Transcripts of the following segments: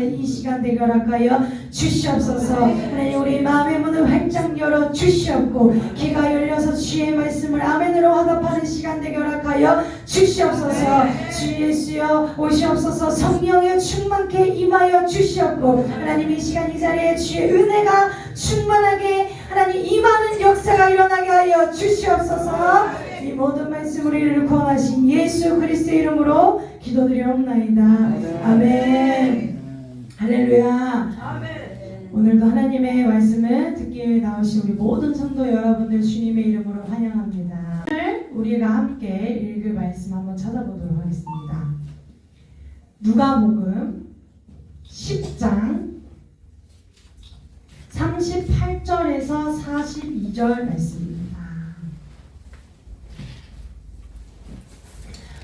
하나님 이 시간 되게 허락하여 주시옵소서. 하나님 우리 마음의 문을 활짝 열어 주시옵고 귀가 열려서 주의 말씀을 아멘으로 화답하는 시간 되게 허락하여 주시옵소서. 주 예수여 오시옵소서. 성령의 충만케 임하여 주시옵고 하나님 이 시간 이 자리에 주의 은혜가 충만하게 하나님 임하는 역사가 일어나게 하여 주시옵소서. 이 모든 말씀 우리를 구원하신 예수 그리스도의 이름으로 기도드리옵나이다. 아멘. 할렐루야. 오늘도 하나님의 말씀을 듣기 위해 나오신 우리 모든 성도 여러분들 주님의 이름으로 환영합니다. 오늘 우리가 함께 읽을 말씀 한번 찾아보도록 하겠습니다. 누가복음 10장 38절에서 42절 말씀입니다.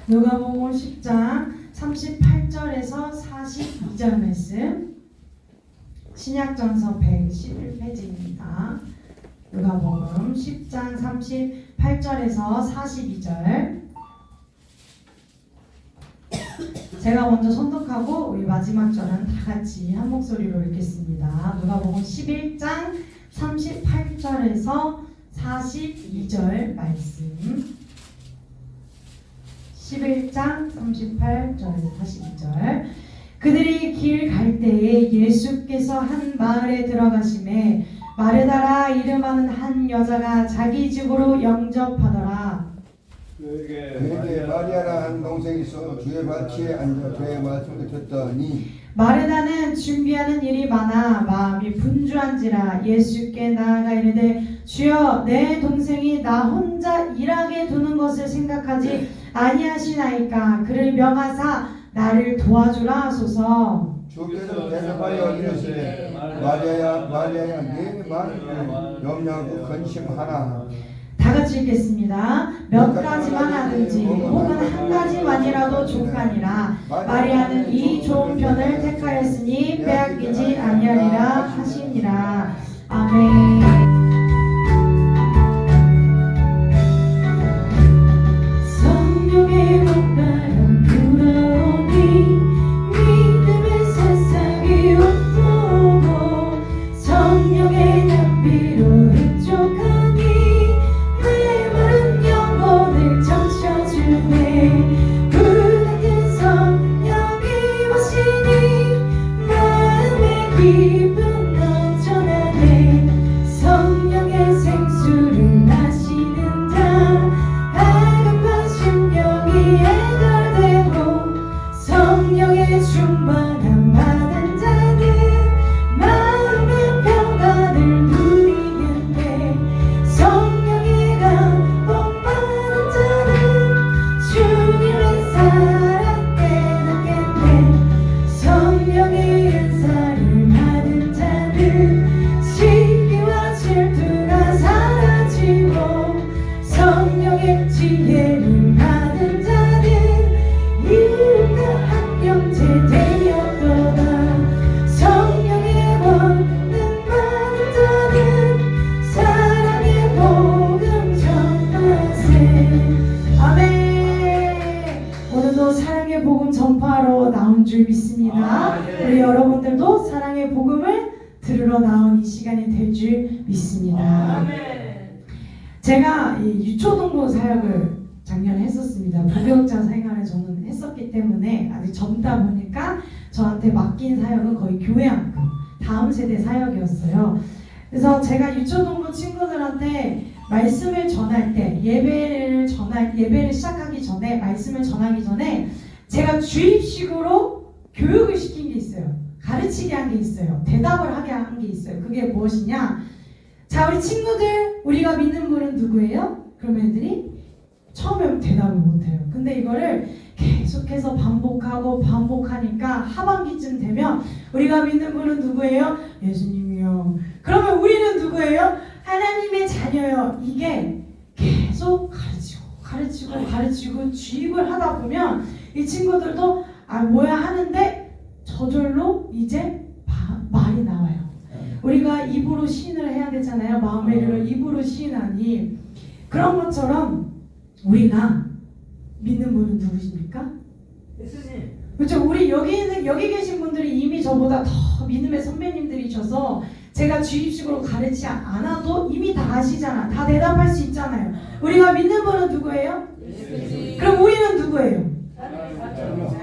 누가복음 10장 38절에서 42절 말씀, 신약전서 111페이지입니다. 누가복음 10장 38절에서 42절. 제가 먼저 선독하고 우리 마지막 절은 다 같이 한 목소리로 읽겠습니다. 누가복음 11장 38절에서 42절 말씀. 11장 38절에서 42절. 그들이 길 갈 때에 예수께서 한 마을에 들어가심에 마르다라 이름하는 한 여자가 자기 집으로 영접하더라. 그에게 마리아라 한 동생이 있어 주의 발치에 앉아 그의 말씀을 듣더니 마르다는 준비하는 일이 많아 마음이 분주한지라 예수께 나아가 이르되 주여 내 동생이 나 혼자 일하게 두는 것을 생각하지 아니하시나이까. 그를 명하사 나를 도와주라 하소서. 주께서 대답하여 이르시되 마리아야 마리아야 네 말을 염려하고 근심하라. 다 같이 읽겠습니다. 몇 가지만 하든지 혹은 한 가지만이라도 족하니라. 마리아는 이 좋은 편을 택하였으니 빼앗기지 아니하리라 하시니라. 아멘. 우리 여러분들도 사랑의 복음을 들으러 나온 이 시간이 될 줄 믿습니다. 제가 유초동부 사역을 작년에 했었습니다. 부교육자 생활을 저는 했었기 때문에 아직 젊다 보니까 저한테 맡긴 사역은 거의 교회학교 다음 세대 사역이었어요. 그래서 제가 유초동부 친구들한테 말씀을 전할 때 예배를 시작하기 전에 말씀을 전하기 전에 제가 주입식으로 교육을 시킨 게 있어요. 가르치게 한 게 있어요. 대답을 하게 한 게 있어요. 그게 무엇이냐? 자, 우리 친구들, 우리가 믿는 분은 누구예요? 그러면 애들이 처음에 대답을 못해요. 근데 이거를 계속해서 반복하니까 하반기쯤 되면 우리가 믿는 분은 누구예요? 예수님이요. 그러면 우리는 누구예요? 하나님의 자녀요. 이게 계속 가르치고 주입을 하다 보면 이 친구들도 뭐야 하는데 저절로 이제 말이 나와요. 우리가 입으로 시인을 해야 되잖아요. 마음의 일을 입으로 시인하니 그런 것처럼 우리가 믿는 분은 누구십니까? 예수님. 그렇죠? 우리 여기 계신 분들이 이미 저보다 더 믿음의 선배님들이셔서 제가 주입식으로 가르치지 않아도 이미 다 아시잖아. 다 대답할 수 있잖아요. 우리가 믿는 분은 누구예요? 그럼 우리는 누구예요?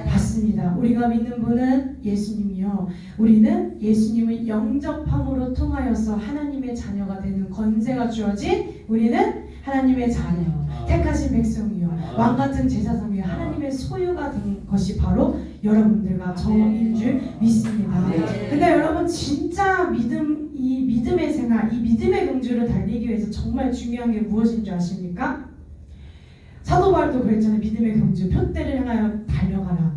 맞습니다. 우리가 믿는 분은 예수님이요. 우리는 예수님을 영접함으로 통하여서 하나님의 자녀가 되는 권세가 주어진 우리는 하나님의 자녀, 택하신 백성이요, 왕같은 제사장이요, 하나님의 소유가 된 것이 바로 여러분들과 저인 줄 믿습니다. 근데 여러분 진짜 이 믿음의 생활, 이 믿음의 경주를 달리기 위해서 정말 중요한 게 무엇인 줄 아십니까? 사도 바울도 그랬잖아요. 믿음의 경주, 표대를 향하여 달려가라.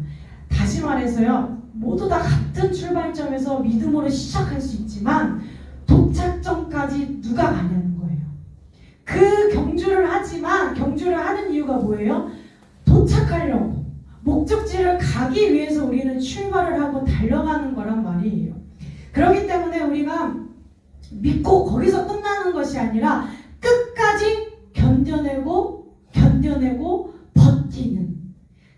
다시 말해서요, 모두 다 같은 출발점에서 믿음으로 시작할 수 있지만 도착점까지 누가 가냐는 거예요. 그 경주를 하지만 경주를 하는 이유가 뭐예요? 도착하려고, 목적지를 가기 위해서 우리는 출발을 하고 달려가는 거란 말이에요. 그렇기 때문에 우리가 믿고 거기서 끝나는 것이 아니라 끝까지 견뎌내고 버티는,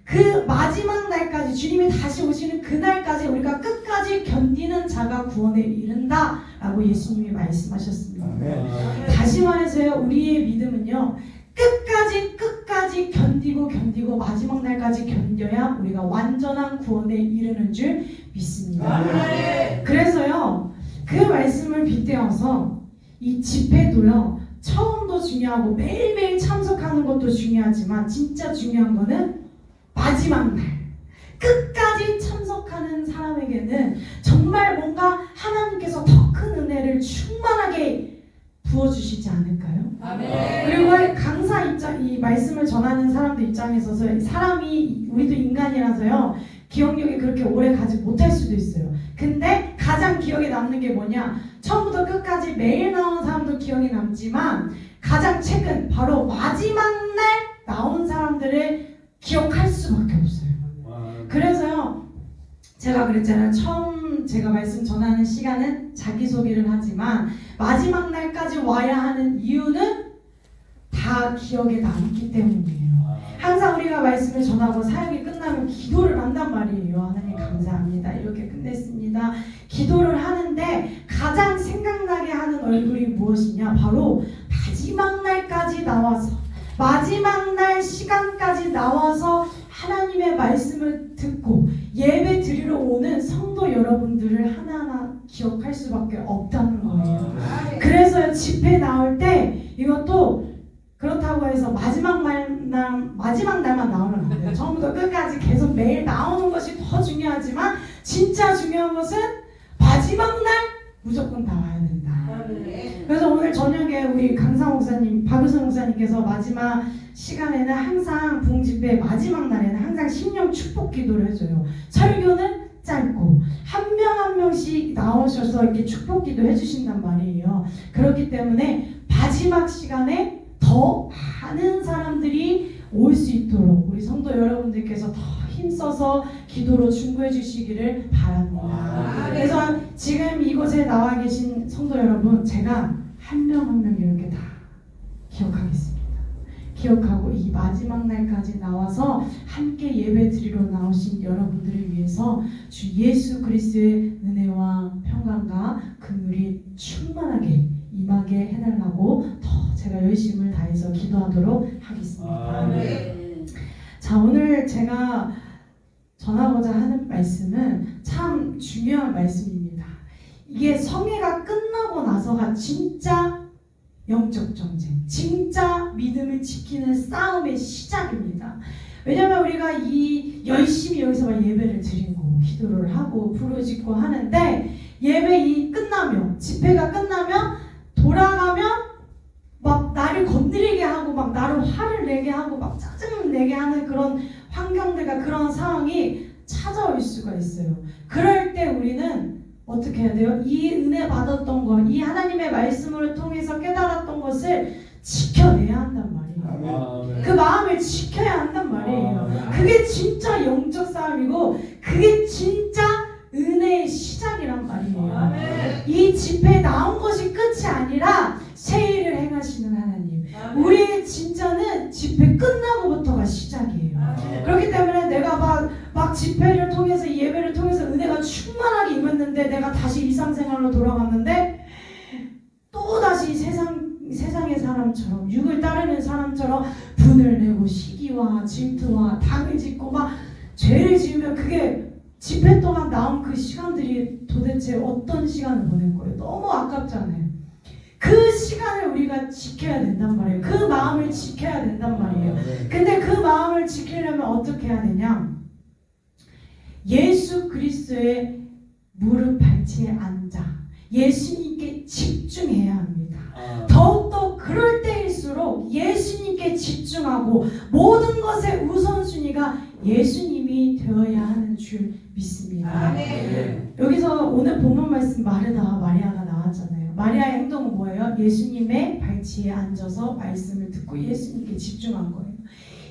그 마지막 날까지, 주님이 다시 오시는 그날까지 우리가 끝까지 견디는 자가 구원에 이른다 라고 예수님이 말씀하셨습니다. 다시 말해서요, 우리의 믿음은요, 끝까지 견디고 마지막 날까지 견뎌야 우리가 완전한 구원에 이르는 줄 믿습니다. 그래서요, 그 말씀을 빗대어서 이 집회도요, 처음도 중요하고 매일매일 참석하는 것도 중요하지만 진짜 중요한 거는 마지막 날 끝까지 참석하는 사람에게는 정말 뭔가 하나님께서 더 큰 은혜를 충만하게 부어주시지 않을까요? 아멘. 그리고 강사 입장, 이 말씀을 전하는 사람들 입장에 있어서 사람이, 우리도 인간이라서요, 기억력이 그렇게 오래 가지 못할 수도 있어요. 근데 가장 기억에 남는 게 뭐냐? 처음부터 끝까지 매일 나온 사람도 기억이 남지만 가장 최근, 바로 마지막 날 나온 사람들을 기억할 수밖에 없어요. 그래서요, 제가 그랬잖아요. 처음 제가 말씀 전하는 시간은 자기소개를 하지만 마지막 날까지 와야 하는 이유는 다 기억에 남기 때문이에요. 항상 우리가 말씀을 전하고 사역이 끝나면 기도를 한단 말이에요. 하나님 감사합니다, 이렇게 끝냈습니다. 기도를 하는데 가장 생각나게 하는 얼굴이 무엇이냐? 바로 마지막 날까지 나와서, 마지막 날 시간까지 나와서 하나님의 말씀을 듣고 예배 드리러 오는 성도 여러분들을 하나하나 기억할 수밖에 없다는 거예요. 그래서 집회 나올 때 이것도 그렇다고 해서 마지막 날만 나오면 안 돼요. 처음부터 끝까지 계속 매일 나오는 것이 더 중요하지만 진짜 중요한 것은 마지막 날 무조건 나와야 된다. 그래서 오늘 저녁에 우리 강사 목사님, 박우선 목사님께서 마지막 시간에는 항상 부흥집회 마지막 날에는 항상 심령 축복 기도를 해줘요. 설교는 짧고 한 명 한 명씩 나오셔서 이렇게 축복 기도 해주신단 말이에요. 그렇기 때문에 마지막 시간에 더 많은 사람들이 올 수 있도록 우리 성도 여러분들께서 더 힘써서 기도로 중보해 주시기를 바랍니다. 그래서 지금 이곳에 나와 계신 성도 여러분, 제가 한 명 한 명 이렇게 다 기억하겠습니다. 기억하고 이 마지막 날까지 나와서 함께 예배 드리러 나오신 여러분들을 위해서 주 예수 그리스도의 은혜와 평강과 긍휼이 충만하게 임하게 해달라고 더 제가 열심을 다해서 기도하도록 하겠습니다. 자, 오늘 제가 전하고자 하는 말씀은 참 중요한 말씀입니다. 이게 성회가 끝나고 나서가 진짜 영적 전쟁, 진짜 믿음을 지키는 싸움의 시작입니다. 왜냐하면 우리가 열심히 여기서 예배를 드리고 기도를 하고 부르짖고 하는데, 예배 끝나면, 집회가 끝나면 돌아가면 막 나를 건드리게 하고 막 나를 화를 내게 하고 막 짜증을 내게 하는 그런 환경들과 그런 상황이 찾아올 수가 있어요. 그럴 때 우리는 어떻게 해야 돼요? 이 은혜 받았던 것, 이 하나님의 말씀을 통해서 깨달았던 것을 지켜내야 한단 말이에요. 그 마음을 지켜야 한단 말이에요. 그게 진짜 영적 싸움이고 그게 진짜 은혜의 시작이란 말이에요. 이 집회에 나온 것이 끝이 아니라 새 일을 행하시는 하나님, 우리의 진짜는 집회 끝나고부터가 시작이에요. 그렇기 때문에 내가 막 막 집회를 통해서 예배를 통해서 은혜가 충만하게 임했는데 내가 다시 일상생활로 돌아갔는데 또다시 세상의 사람처럼 육을 따르는 사람처럼 분을 내고 시기와 질투와 당을 짓고 막 죄를 지으면 그게 집회 동안 나온 그 시간들이 도대체 어떤 시간을 보낸 거예요? 너무 아깝잖아요. 그 시간을 우리가 지켜야 된단 말이에요. 그 마음을 지켜야 된단 말이에요. 근데 그 마음을 지키려면 어떻게 해야 되냐? 예수 그리스도의 무릎 발치에 앉아 예수님께 집중해야 합니다. 더욱더 그럴 때일수록 예수님께 집중하고 모든 것의 우선순위가 예수님이 되어야 하는 줄 믿습니다. 여기서 오늘 본문 말씀 마르다 마리아가 나왔잖아요. 마리아의 행동은 뭐예요? 예수님의 발치에 앉아서 말씀을 듣고 예수님께 집중한 거예요.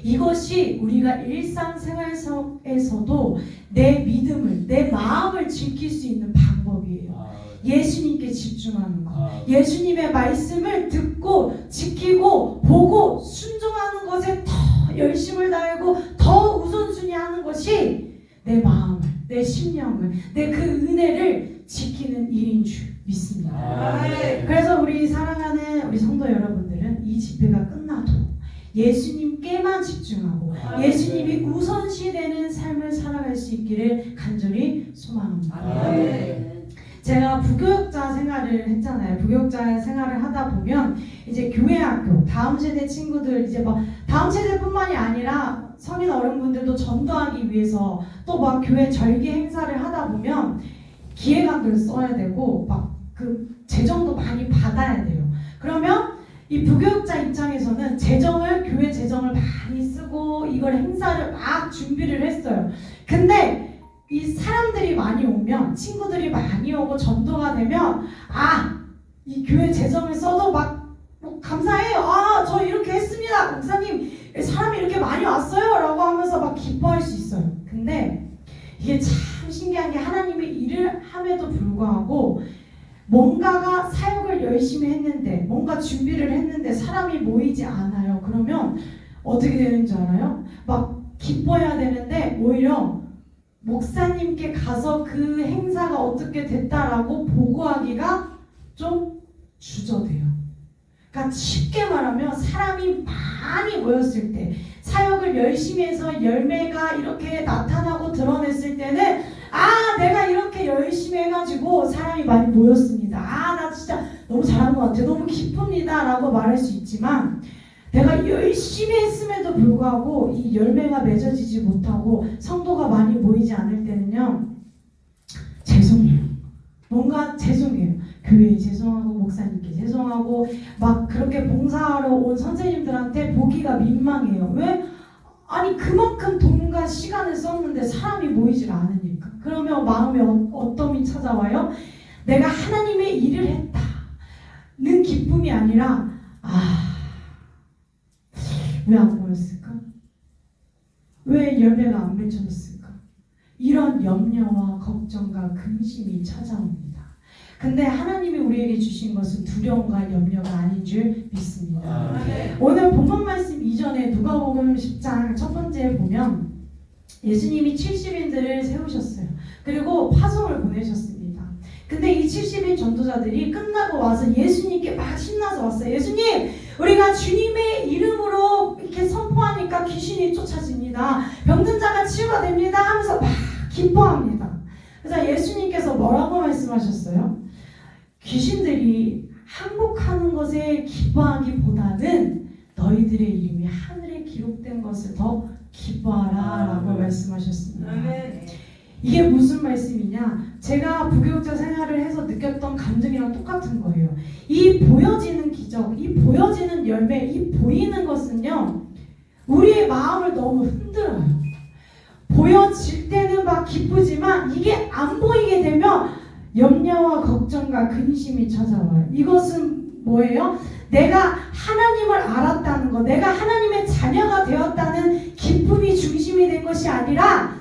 이것이 우리가 일상생활 속에서도 내 믿음을, 내 마음을 지킬 수 있는 방법이에요. 예수님께 집중하는 거. 예수님의 말씀을 듣고 지키고 보고 순종하는 것에 더 열심을 다하고 더 우선순위 하는 것이 내 마음을, 내 심령을, 내 그 은혜를 지키는 일인 줄 믿습니다. 그래서 우리 사랑하는 우리 성도 여러분들은 이 집회가 끝나도 예수님께만 집중하고 예수님이 우선시 되는 삶을 살아갈 수 있기를 간절히 소망합니다. 제가 부교육자 생활을 했잖아요. 부교육자 생활을 하다 보면 이제 교회 학교 다음 세대 친구들 이제 막 다음 세대뿐만이 아니라 성인 어른분들도 전도하기 위해서 또 막 교회 절기 행사를 하다 보면 기획안들을 써야 되고 막 그 재정도 많이 받아야 돼요. 그러면 이 부교육자 입장에서는 교회 재정을 많이 쓰고 이걸 행사를 막 준비를 했어요. 근데 이 사람들이 많이 오면 친구들이 많이 오고 전도가 되면 이 교회 재정을 써도 막 감사해요. 저 이렇게 했습니다. 목사님 사람이 이렇게 많이 왔어요 라고 하면서 막 기뻐할 수 있어요. 근데 이게 참 신기한 게 하나님의 일을 함에도 불구하고 뭔가가 사역을 열심히 했는데 뭔가 준비를 했는데 사람이 모이지 않아요. 그러면 어떻게 되는 줄 알아요? 막 기뻐해야 되는데 오히려 목사님께 가서 그 행사가 어떻게 됐다라고 보고하기가 좀 주저돼요. 그러니까 쉽게 말하면 사람이 많이 모였을 때 사역을 열심히 해서 열매가 이렇게 나타나고 드러냈을 때는 내가 이렇게 열심히 해가지고 사람이 많이 모였습니다. 나 진짜 너무 잘한 것 같아요. 너무 기쁩니다 라고 말할 수 있지만 내가 열심히 했음에도 불구하고 이 열매가 맺어지지 못하고 성도가 많이 모이지 않을 때는요 죄송해요. 뭔가 죄송해요. 교회에 죄송하고 목사님께 죄송하고 막 그렇게 봉사하러 온 선생님들한테 보기가 민망해요. 왜? 그만큼 돈과 시간을 썼는데 사람이 모이질 않으니까. 그러면 마음에 어떠함이 찾아와요? 내가 하나님의 일을 했다는 기쁨이 아니라 왜 안 모였을까? 왜 열매가 안 맺혀졌을까? 이런 염려와 걱정과 근심이 찾아옵니다. 근데 하나님이 우리에게 주신 것은 두려움과 염려가 아닌 줄 믿습니다. 오늘 본문 말씀 이전에 누가복음 10장 첫 번째에 보면 예수님이 70인들을 세우셨어요. 그리고 파송을 보내셨습니다. 근데 이 70인 전도자들이 끝나고 와서 예수님께 막 신나서 왔어요. 예수님, 우리가 주님의 이름으로 이렇게 선포하니까 귀신이 쫓아집니다. 병든 자가 치유가 됩니다 하면서 막 기뻐합니다. 그래서 예수님께서 뭐라고 말씀하셨어요? 귀신들이 항복하는 것에 기뻐하기보다는 너희들의 이름이 하늘에 기록된 것을 더 기뻐하라 라고 말씀하셨습니다. 이게 무슨 말씀이냐? 제가 부교육자 생활을 해서 느꼈던 감정이랑 똑같은 거예요. 이 보여지는 기적, 이 보여지는 열매, 이 보이는 것은요 우리의 마음을 너무 흔들어요. 보여질 때는 막 기쁘지만 이게 안 보이게 되면 염려와 걱정과 근심이 찾아와요. 이것은 뭐예요? 내가 하나님을 알았다는 것, 내가 하나님의 자녀가 되었다는 기쁨이 중심이 된 것이 아니라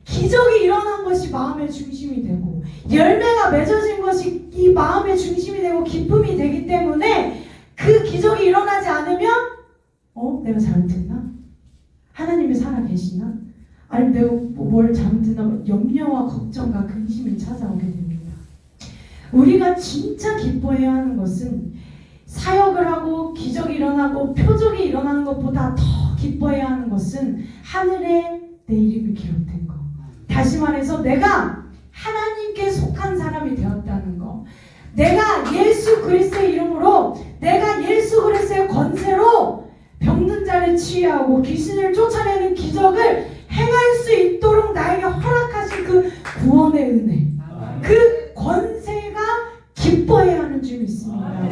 기적이 일어난 것이 마음의 중심이 되고 열매가 맺어진 것이 이 마음의 중심이 되고 기쁨이 되기 때문에 그 기적이 일어나지 않으면 내가 잘못했나? 하나님이 살아계시나? 아니 내가 뭘 잘못했나 염려와 걱정과 근심이 찾아오게 됩니다. 우리가 진짜 기뻐해야 하는 것은 사역을 하고 기적이 일어나고 표적이 일어나는 것보다 더 기뻐해야 하는 것은 하늘에 내 이름이 기록된 거. 다시 말해서 내가 하나님께 속한 사람이 되었다는 거. 내가 예수 그리스도의 이름으로, 내가 예수 그리스도의 권세로 병든 자를 치유하고 귀신을 쫓아내는 기적을 행할 수 있도록 나에게 허락하신 그 구원의 은혜, 그 권세가 기뻐해야 하는 줄 믿습니다.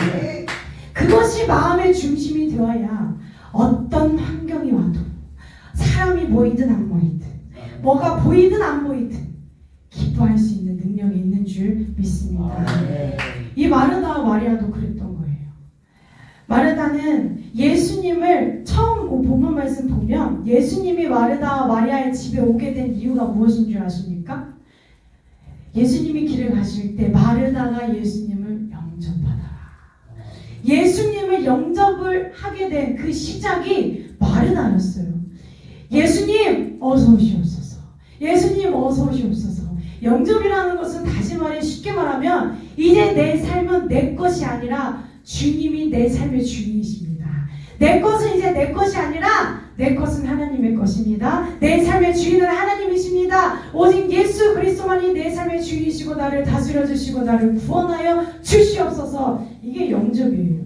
그것이 마음의 중심이 되어야 어떤 환경이 와도 사람이 모이든 안 모이든 뭐가 보이든 안 보이든 기뻐할 수 있는 능력이 있는 줄 믿습니다. 이 마르다와 마리아도 그랬던 거예요. 마르다는 예수님을 처음 본문 말씀 보면 예수님이 마르다와 마리아의 집에 오게 된 이유가 무엇인 줄 아십니까? 예수님이 길을 가실 때 마르다가 예수님을 영접하더라. 예수님을 영접을 하게 된 그 시작이 마르다였어요. 예수님 어서 오시옵소서. 예수님 어서 오시옵소서. 영접이라는 것은 다시 말해 쉽게 말하면 이제 내 삶은 내 것이 아니라 주님이 내 삶의 주인이십니다. 내 것은 이제 내 것이 아니라 내 것은 하나님의 것입니다. 내 삶의 주인은 하나님이십니다. 오직 예수 그리스도만이 내 삶의 주인이시고 나를 다스려 주시고 나를 구원하여 주시옵소서. 이게 영접이에요.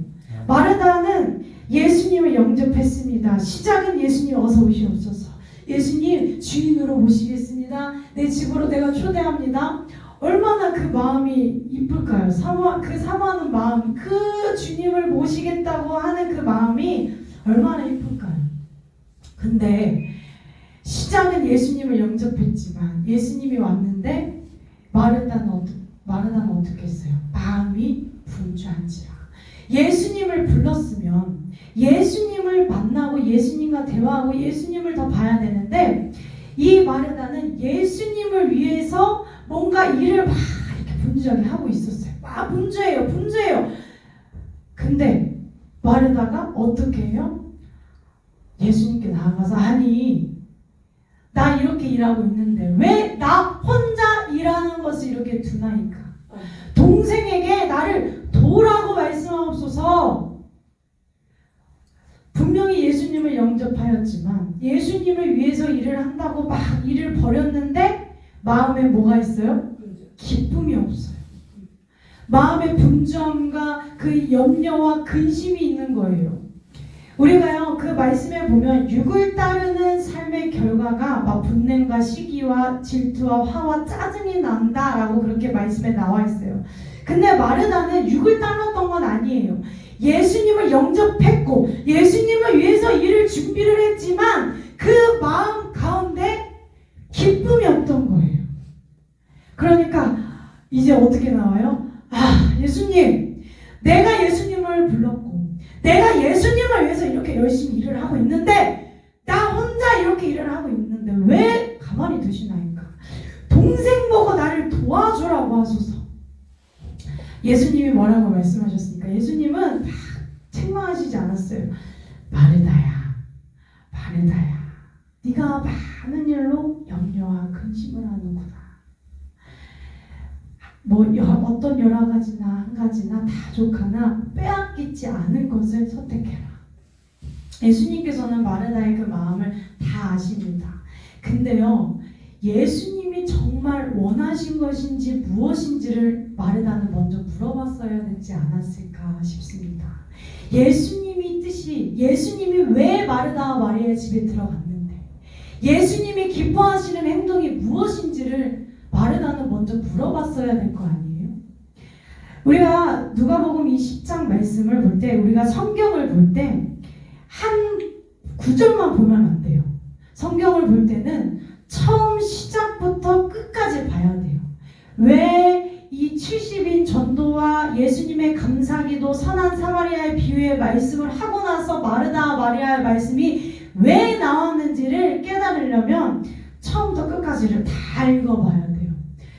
마르다는 예수님을 영접했습니다. 시작은 예수님 어서 오시옵소서. 예수님 주인으로 모시겠습니다. 내 집으로 내가 초대합니다. 얼마나 그 마음이 이쁠까요? 사모하는 마음, 그 주님을 모시겠다고 하는 그 마음이 얼마나 이쁠까요? 근데 시작은 예수님을 영접했지만 예수님이 왔는데 마르다는 어떻게 했어요? 마음이 분주한지라. 예수님을 불렀으면 예수님을 만나고 예수님과 대화하고 예수님을 더 봐야 되는데 이 마르다는 예수님을 위해서 뭔가 일을 막 이렇게 분주하게 하고 있었어요. 막 분주해요. 근데 마르다가 어떻게 해요? 예수님께 나아가서 아니 나 이렇게 일하고 있는데 왜 나 혼자 일하는 것을 이렇게 두나이까? 동생에게 나를 도우라고 말씀하옵소서. 분명히 예수님을 영접하였지만 예수님을 위해서 일을 한다고 막 일을 벌였는데 마음에 뭐가 있어요? 기쁨이 없어요. 마음에 분주함과 그 염려와 근심이 있는 거예요. 우리가요 그 말씀에 보면 육을 따르는 삶의 결과가 막 분냄과 시기와 질투와 화와 짜증이 난다라고 그렇게 말씀에 나와 있어요. 근데 마르다는 육을 따랐던 건 아니에요. 예수님을 영접했고 예수님을 위해서 일을 준비를 했지만 그 마음 가운데 기쁨이 없던 거예요. 그러니까 이제 어떻게 나와요? 아 예수님, 내가 예수님을 불렀고 내가 예수님을 위해서 이렇게 열심히 일을 하고 있는데 나 혼자 이렇게 일을 하고 있는데 왜 가만히 두시나이까? 동생 보고 나를 도와주라고 하소서. 예수님이 뭐라고 말씀하셨습니까? 예수님은 막 책망하시지 않았어요. 마르다야 네가 많은 일로 염려와 근심을 하는구나. 뭐 어떤 여러 가지나 한 가지나 다족하나 빼앗기지 않을 것을 선택해라. 예수님께서는 마르다의 그 마음을 다 아십니다. 근데요 예수님이 정말 원하신 것인지 무엇인지를 마르다는 먼저 물어봤어야 되지 않았을까 싶습니다. 예수님이 왜 마르다와 마리아의 집에 들어갔는데 예수님이 기뻐하시는 행동이 무엇인지를 마르다는 먼저 물어봤어야 될 거 아니에요? 우리가 누가복음 20장 말씀을 볼 때 우리가 성경을 볼 때 한 구절만 보면 안 돼요. 성경을 볼 때는 처음 시작부터 끝까지 봐야 돼요. 왜 이 70인 전도와 예수님의 감사기도 선한 사마리아의 비유의 말씀을 하고 나서 마르다와 마리아의 말씀이 왜 나왔는지를 깨달으려면 처음부터 끝까지를 다 읽어봐야 돼요.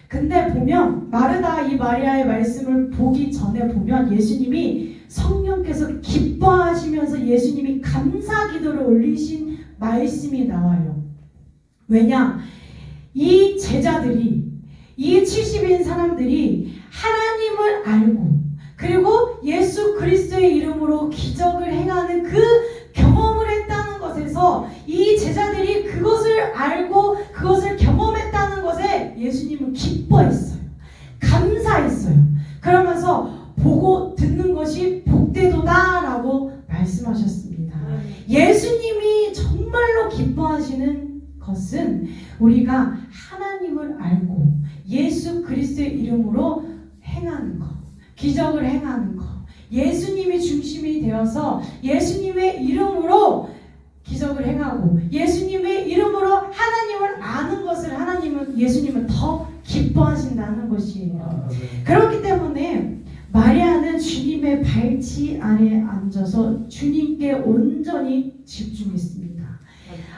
근데 보면 마르다 이 마리아의 말씀을 보기 전에 보면 예수님이 성령께서 기뻐하시면서 예수님이 감사기도를 올리신 말씀이 나와요. 왜냐? 이 제자들이, 이 70인 사람들이 하나님을 알고 그리고 예수 그리스도의 이름으로 기적을 행하는 그 경험을 했다는 것에서 이 제자들이 그것을 알고 그것을 경험했다는 것에 예수님은 기뻐했어요. 감사했어요. 그러면서 보고 듣는 것이 복되도다 라고 말씀하셨습니다. 예수님이 정말로 기뻐하시는 것은 우리가 하나님을 알고 예수 그리스도의 이름으로 행하는 것, 기적을 행하는 것, 예수님이 중심이 되어서 예수님의 이름으로 기적을 행하고 예수님의 이름으로 하나님을 아는 것을 예수님은 더 기뻐하신다는 것이에요. 그렇기 때문에 마리아는 주님의 발치 아래 앉아서 주님께 온전히 집중했습니다.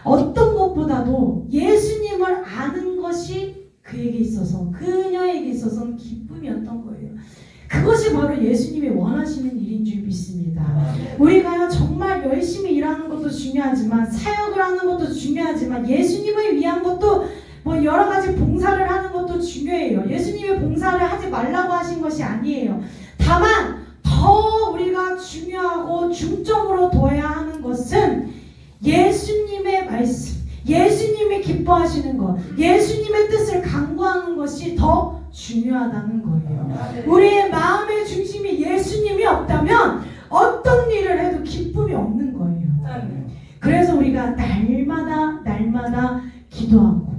어떤 것보다도 예수님을 아는 것이 그에게 있어서, 그녀에게 있어서는 기쁨이었던 거예요. 그것이 바로 예수님이 원하시는 일인 줄 믿습니다. 우리가 정말 열심히 일하는 것도 중요하지만, 사역을 하는 것도 중요하지만, 예수님을 위한 것도 뭐 여러 가지 봉사를 하는 것도 중요해요. 예수님의 봉사를 하지 말라고 하신 것이 아니에요. 다만 더 우리가 중요하고 중점으로 둬야 하는 것은 예수님의 말씀, 예수님이 기뻐하시는 것, 예수님의 뜻을 강구하는 것이 더 중요하다는 거예요. 우리의 마음의 중심이 예수님이 없다면 어떤 일을 해도 기쁨이 없는 거예요. 그래서 우리가 날마다 기도하고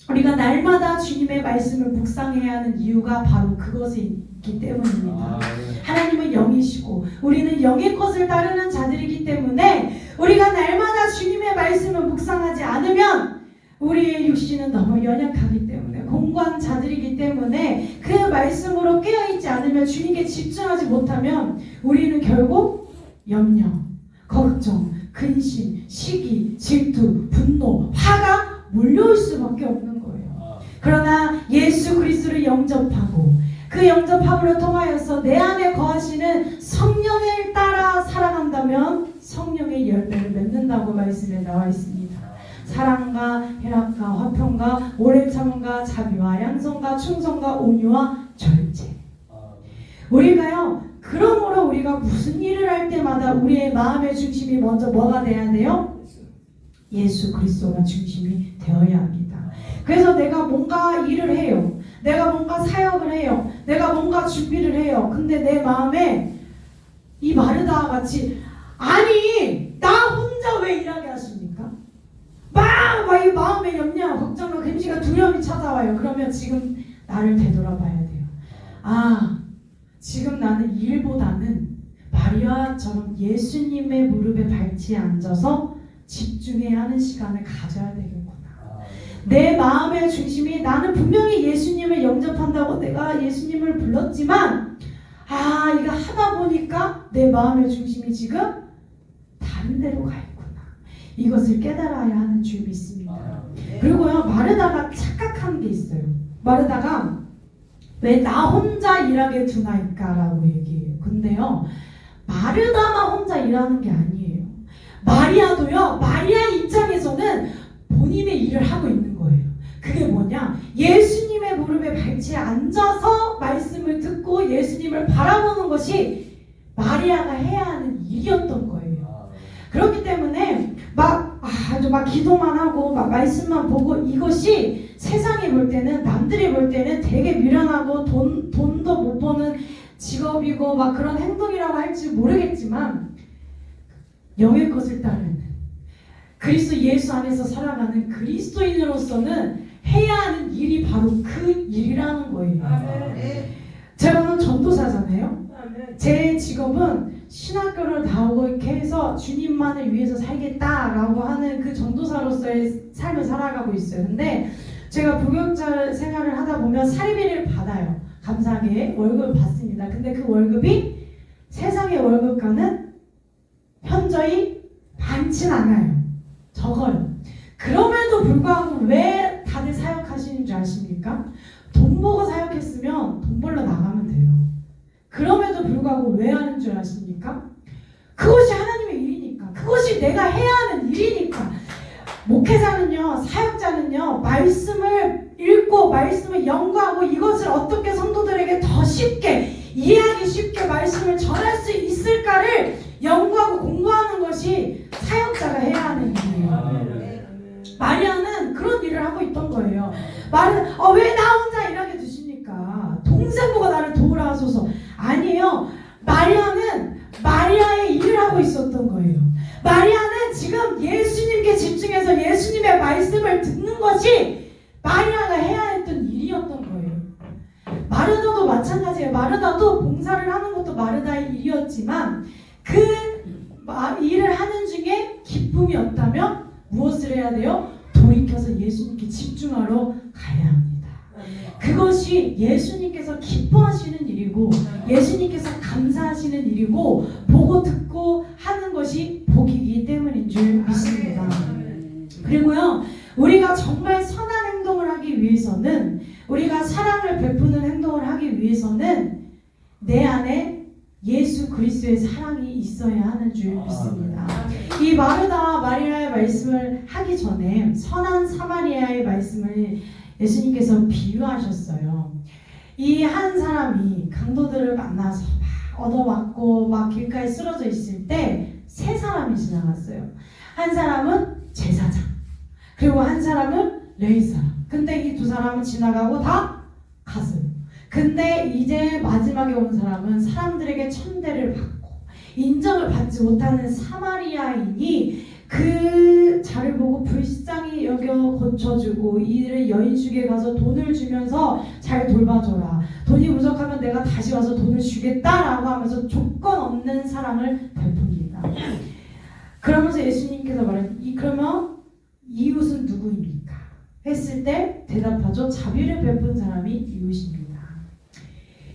우리가 날마다 주님의 말씀을 묵상해야 하는 이유가 바로 그것이기 때문입니다. 하나님은 영이시고 우리는 영의 것을 따르는 자들이기 때문에 우리가 날마다 주님의 말씀을 묵상하지 않으면 우리의 육신은 너무 연약하기 때문에, 공고한 자들이기 때문에 그 말씀으로 깨어있지 않으면, 주님께 집중하지 못하면 우리는 결국 염려, 걱정, 근심, 시기, 질투, 분노, 화가 몰려올 수밖에 없는 거예요. 그러나 예수 그리스도를 영접하고 그 영접함으로 통하여서 내 안에 거하시는 성령을 따라 살아간다면 성령의 열매를 맺는다고 말씀에 나와 있습니다. 사랑과 희락과 화평과 오래 참음과 자비와 양성과 충성과 온유와 절제. 우리가요, 그러므로 우리가 무슨 일을 할 때마다 우리의 마음의 중심이 먼저 뭐가 돼야 돼요? 예수 그리스도가 중심이 되어야 합니다. 그래서 내가 뭔가 일을 해요. 내가 뭔가 사역을 해요. 내가 뭔가 준비를 해요. 근데 내 마음에 이 마르다와 같이, 아니 나 혼자 왜 일하게 하십니까? 막 이 마음에 염려, 걱정과 근심과 두려움이 찾아와요. 그러면 지금 나를 되돌아봐야 돼요. 아, 지금 나는 일보다는 마리아처럼 예수님의 무릎에 발치에 앉아서 집중해야 하는 시간을 가져야 되겠구나. 내 마음의 중심이, 나는 분명히 예수님을 영접한다고 내가 예수님을 불렀지만, 이거 하다 보니까 내 마음의 중심이 지금 다른 데로 가 있구나. 이것을 깨달아야 하는 줄 믿습니다. 그리고요, 마르다가 착각한 게 있어요. 마르다가 왜 나 혼자 일하게 두나이까 라고 얘기해요. 근데요, 마르다만 혼자 일하는 게 아니에요. 마리아도요, 마리아 입장에서는 본인의 일을 하고 있는 거예요. 그게 뭐냐? 예수님의 무릎에 발치에 앉아서 말씀을 듣고 예수님을 바라보는 것이 마리아가 해야 하는 일이었던 거예요. 그렇기 때문에 아주 기도만 하고 말씀만 보고, 이것이 세상이 볼 때는, 남들이 볼 때는 되게 미련하고 돈도 못 버는 직업이고 그런 행동이라고 할지 모르겠지만, 영의 것을 따르는 그리스도 예수 안에서 살아가는 그리스도인으로서는 해야 하는 일이 바로 그 일이라는 거예요. 저는 전도사잖아요. 제 직업은 신학교를 나오고 이렇게 해서 주님만을 위해서 살겠다라고 하는 그 전도사로서의 삶을 살아가고 있어요. 근데 제가 부교육자 생활을 하다 보면 사례비를 받아요. 감사하게 월급을 받습니다. 근데 그 월급이 세상의 월급과는 현저히 많진 않아요. 적어요. 그럼에도 불구하고 왜 다들 사역하시는 줄 아십니까? 돈 보고 사역했으면 돈 벌러 나가면 돼요. 그럼에도 불구하고 왜 하는 줄 아십니까? 그것이 하나님의 일이니까. 그것이 내가 해야 하는 일이니까. 목회자는요, 사역자는요, 말씀을 읽고 말씀을 연구하고 이것을 어떻게 성도들에게 더 쉽게 이해하기 쉽게 말씀을 전할 수 있을까를 연구하고 공부하는 것이 사역자가 해야 하는 일이에요. 마리아는 그런 일을 하고 있던 거예요. 마리아, 왜 나 혼자 일하게 두십니까? 동생보고 나를 도우라 하소서. 아니에요. 마리아는 마리아의 일을 하고 있었던 거예요. 마리아는 지금 예수님께 집중해서 예수님의 말씀을 듣는 것이 마리아가 해야 했던 일이었던 거예요. 마르다도 마찬가지예요. 마르다도 봉사를 하는 것도 마르다의 일이었지만 그 일을 하는 중에 기쁨이 없다면 무엇을 해야 돼요? 돌이켜서 예수님께 집중하러 가야 합니다. 그것이 예수님께서 기뻐하시는 일이고 예수님께서 감사하시는 일이고 보고 듣고 하는 것이 복이기 때문인 줄 믿습니다. 그리고요, 우리가 정말 선한 행동을 하기 위해서는, 우리가 사랑을 베푸는 행동을 하기 위해서는 내 안에 예수 그리스도의 사랑이 있어야 하는 줄 믿습니다. 이 마르다 마리아의 말씀을 하기 전에 선한 사마리아의 말씀을 예수님께서 비유하셨어요. 이 한 사람이 강도들을 만나서 막 얻어맞고 막 길가에 쓰러져 있을 때 세 사람이 지나갔어요. 한 사람은 제사장, 그리고 한 사람은 레위 사람. 근데 이 두 사람은 지나가고 다 갔어요. 근데 이제 마지막에 온 사람은 사람들에게 천대를 받고 인정을 받지 못하는 사마리아인이 그 자를 보고 불쌍히 여겨 고쳐주고 이를 여인숙에 가서 돈을 주면서 잘 돌봐줘라. 돈이 부족하면 내가 다시 와서 돈을 주겠다라고 하면서 조건 없는 사랑을 베풉니다. 그러면서 예수님께서 그러면 이웃은 누구입니까? 했을 때 대답하죠. 자비를 베푼 사람이 이웃입니다.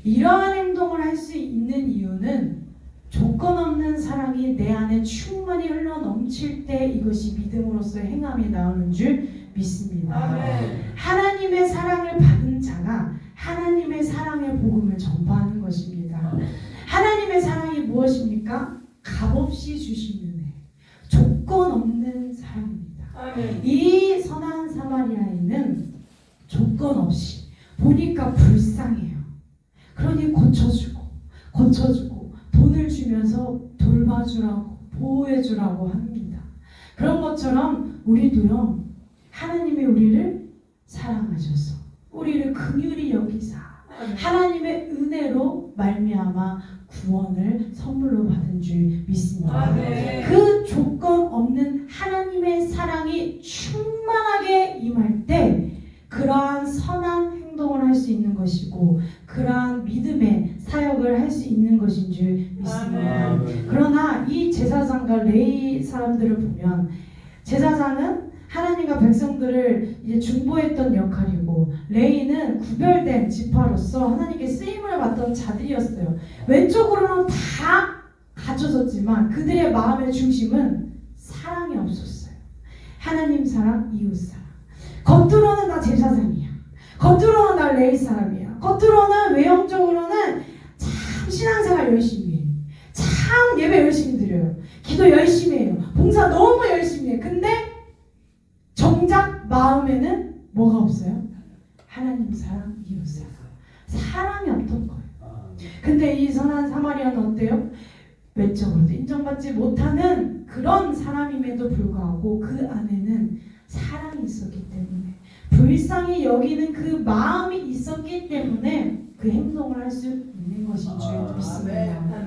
이러한 행동을 할 수 있는 이유는 조건 없는 사랑이 내 안에 충만히 흘러 넘칠 때 이것이 믿음으로서의 행함이 나오는 줄 믿습니다. 아멘. 하나님의 사랑을 받은 자가 하나님의 사랑의 복음을 전파하는 것입니다. 하나님의 사랑이 무엇입니까? 값없이 주시는 애, 조건 없는 사랑입니다. 아멘. 이 선한 사마리아인은 조건 없이 보니까 불쌍해요. 그러니 고쳐주고 돈을 주면서 돌봐주라고 보호해주라고 합니다. 그런 것처럼 우리도요, 하나님이 우리를 사랑하셔서 우리를 긍휼히 여기사 하나님의 은혜로 말미암아 구원을 선물로 받은 줄 믿습니다. 아멘. 그 조건 없는 하나님의 사랑이 충만하게 임할 때 그러한 선한 행동을 할 수 있는 것이고 그러한 믿음의 사역을 할 수 있는 것인 줄 믿습니다. 아멘. 그러나 이 제사장과 레위 사람들을 보면 제사장은 하나님과 백성들을 이제 중보했던 역할이고 레위는 구별된 지파로서 하나님께 쓰임을 받던 자들이었어요. 왼쪽으로는 다 갖춰졌지만 그들의 마음의 중심은 사랑이 없었어요. 하나님 사랑, 이웃 사랑. 겉으로는 나 제사장이야. 겉으로는 나 레위 사람이야. 겉으로는 외형적으로는 참 신앙생활 열심히 해. 참 예배 열심히 드려요. 기도 열심히 해요. 봉사 너무 열심히 해. 근데 정작 마음에는 뭐가 없어요? 하나님 사랑, 이웃 사랑. 사랑이 없던 거예요. 근데 이 선한 사마리아는 어때요? 외적으로도 인정받지 못하는 그런 사람임에도 불구하고 그 안에는 사랑이 있었기 때문에 불쌍히 여기는 그 마음이 있었기 때문에 그 행동을 할 수 있는 것인 줄 믿습니다.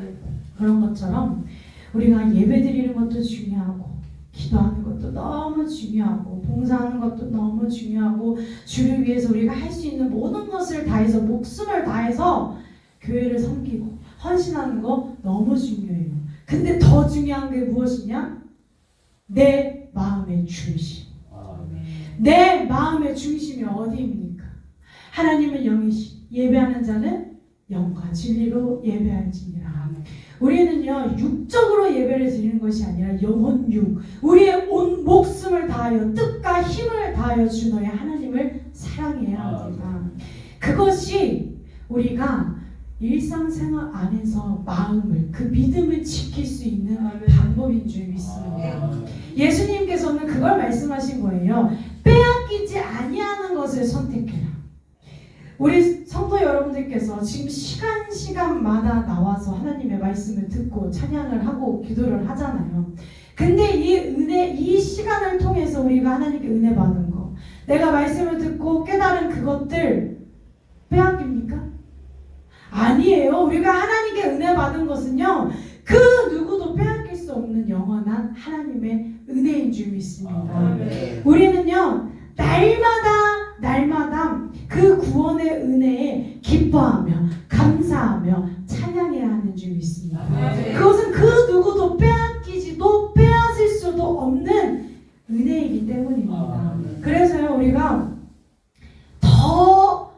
그런 것처럼 우리가 예배드리는 것도 중요하고 기도하는 것도 너무 중요하고 봉사하는 것도 너무 중요하고 주를 위해서 우리가 할 수 있는 모든 것을 다해서 목숨을 다해서 교회를 섬기고 헌신하는 거 너무 중요해요. 근데 더 중요한 게 무엇이냐? 내 마음의 중심. 내 마음의 중심이 어디입니까? 하나님은 영이시 예배하는 자는 영과 진리로 예배할지니라. 우리는요 육적으로 예배를 드리는 것이 아니라 영혼육 우리의 온 목숨을 다하여 뜻과 힘을 다하여 주 너의 하나님을 사랑해야 합니다. 그것이 우리가 일상생활 안에서 마음을 그 믿음을 지킬 수 있는 방법인 줄 믿습니다. 예수님께서는 그걸 말씀하신 거예요. 빼앗기지 아니하는 것을 선택해라. 우리 성도 여러분들께서 지금 시간마다 나와서 하나님의 말씀을 듣고 찬양을 하고 기도를 하잖아요. 근데 이 은혜, 이 시간을 통해서 우리가 하나님께 은혜 받은 거, 내가 말씀을 듣고 깨달은 그것들 빼앗깁니까? 아니에요. 우리가 하나님께 은혜 받은 것은요, 그 누구도 빼앗길 수 없는 영원한 하나님의 은혜인 줄 믿습니다. 우리는요, 날마다 그 구원의 은혜에 기뻐하며 감사하며 찬양해야 하는 줄 믿습니다. 그것은 그 누구도 빼앗기지도 빼앗을 수도 없는 은혜이기 때문입니다. 그래서요, 우리가 더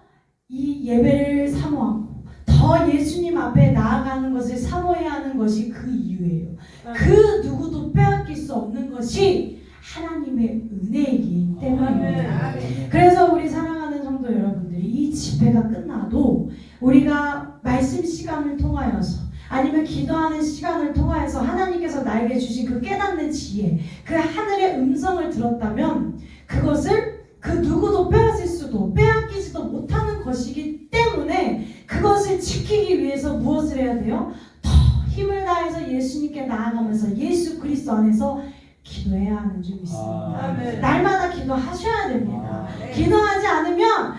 이 예배를 사모하고 더 예수님 앞에 나아가는 것을 사모해야 하는 것이 그 이유예요. 그 누구도 빼앗길 수 없는 것이 하나님의 은혜이기 때문입니다. 그래서 우리 사랑하는 성도 여러분들이 이 집회가 끝나도 우리가 말씀 시간을 통하여서 아니면 기도하는 시간을 통하여서 하나님께서 나에게 주신 그 깨닫는 지혜, 그 하늘의 음성을 들었다면 그것을 그 누구도 빼앗을 수도 빼앗기지도 못하는 것이기 때문에 그것을 지키기 위해서 무엇을 해야 돼요? 더 힘을 다해서 예수님께 나아가면서 예수 그리스도 안에서 기도해야 하는 줄 믿습니다. 날마다 기도하셔야 됩니다. 기도하지 않으면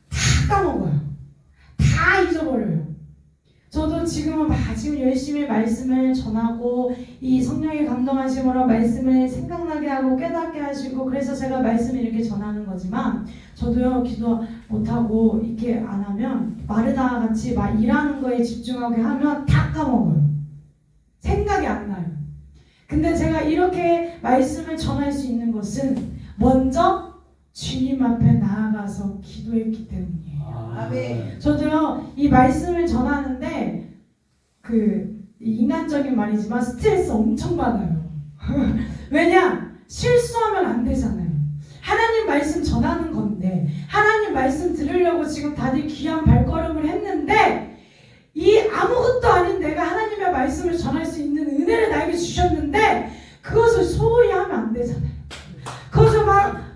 다 까먹어요. 다 잊어버려요. 저도 지금 열심히 말씀을 전하고 이 성령의 감동하심으로 말씀을 생각나게 하고 깨닫게 하시고 그래서 제가 말씀을 이렇게 전하는 거지만 저도요, 기도 못하고 이렇게 안 하면 마르다 같이 막 일하는 거에 집중하게 하면 다 까먹어요. 생각이 안 나요. 근데 제가 이렇게 말씀을 전할 수 있는 것은 먼저 주님 앞에 나아가서 기도했기 때문이에요. 저도요, 이 말씀을 전하는데 인간적인 말이지만 스트레스 엄청 받아요. 왜냐? 실수하면 안 되잖아요. 하나님 말씀 전하는 건데 하나님 말씀 들으려고 지금 다들 귀한 발걸음을 했는데 이 아무것도 아닌 내가 하나님의 말씀을 전할 수 있는 은혜를 나에게 주셨는데 그것을 소홀히 하면 안 되잖아요. 그것을 막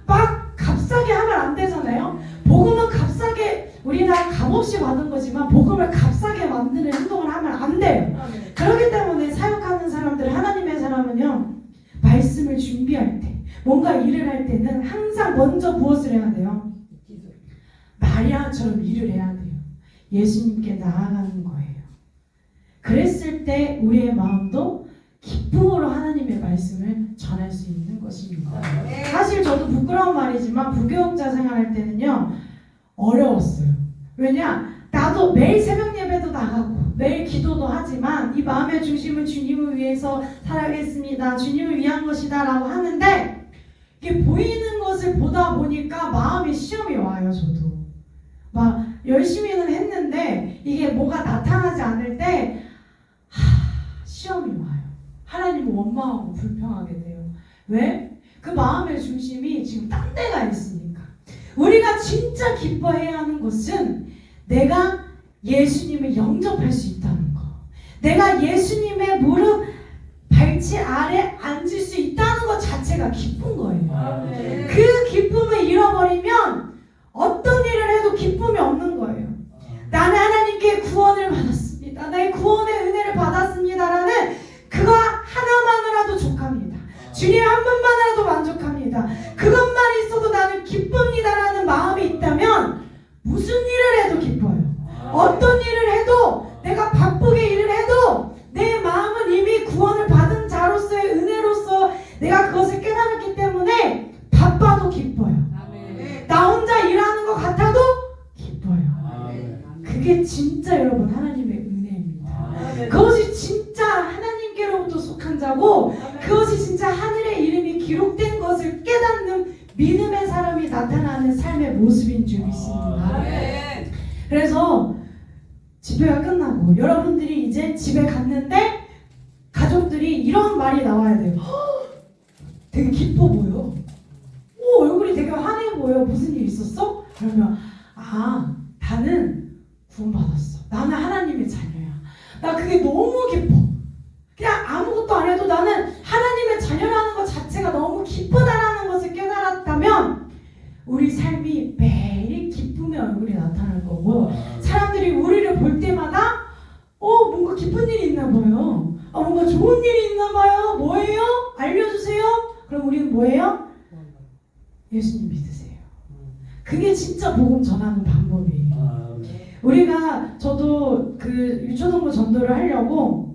값싸게 하면 안 되잖아요. 복음은 값싸게 우리가 값없이 받은 거지만 복음을 값싸게 만드는 행동을 하면 안 돼요. 그렇기 때문에 사역하는 사람들, 하나님의 사람은요, 말씀을 준비할 때 뭔가 일을 할 때는 항상 먼저 무엇을 해야 돼요? 마리아처럼 일을 해야 돼요. 예수님께 나아가는 거예요. 그랬을 때 우리의 마음도 기쁨으로 하나님의 말씀을 전할 수 있는 것입니다. 사실 저도 부끄러운 말이지만 부교육자 생활할 때는요, 어려웠어요. 왜냐? 나도 매일 새벽 예배도 나가고 매일 기도도 하지만 이 마음의 중심은 주님을 위해서 살아가겠습니다. 주님을 위한 것이다 라고 하는데 이게 보이는 것을 보다 보니까 마음에 시험이 와요. 저도 막 열심히는 했는데 이게 뭐가 나타나지 않을 때 시험이 와요. 하나님은 원망하고 불평하게 돼요. 왜? 그 마음의 중심이 지금 딴 데가 있으니까. 우리가 진짜 기뻐해야 하는 것은 내가 예수님을 영접할 수 있다는 거, 내가 예수님의 무릎 발치 아래 앉을 수 있다는 것 자체가 기쁜 거예요. 그 기쁨을 잃어버리면 어떤 일을 해도 기쁨이 없는 거예요. 나는 하나님께 구원을 받았습니다. 나의 구원의 은혜를 받았습니다라는 그거 하나만으로도 족합니다. 주님 한 분만이라도 만족합니다. 그것만 있어도 나는 기쁩니다라는 마음이 있다면 무슨 일을 해도 기뻐요. 어떤 일을 해도 내가 바쁘게 일을 해도 내 마음은 이미 구원을 받은 자로서의 은혜로서 내가 그것을 깨달았기 때문에 바빠도 기뻐요. 나 혼자 일하는 것 같아도 기뻐요. 그게 진짜 여러분 하나님의 은혜입니다. 그것이 진짜 하나님께로부터 속한 자고 그것이 진짜 하늘의 이름이 기록된 것을 깨닫는 믿음의 사람이 나타나는 삶의 모습인 줄 믿습니다. 그래서 집회가 끝나고 여러분들이 이제 집에 갔는데 가족들이 이런 말이 나와야 돼요. 되게 기뻐 보여. 얼굴이 되게 환해 보여. 무슨 일 있었어? 그러면 나는 구원받았어. 나는 하나님의 자녀야. 나 그게 너무 기뻐. 그냥 아무것도 안 해도 나는 하나님의 자녀라는 것 자체가 너무 기뻐. 볼 때마다 뭔가 기쁜 일이 있나 봐요. 뭔가 좋은 일이 있나 봐요. 뭐예요? 알려주세요. 그럼 우리는 뭐예요? 예수님 믿으세요. 그게 진짜 복음 전하는 방법이에요. 저도 그 유초동부 전도를 하려고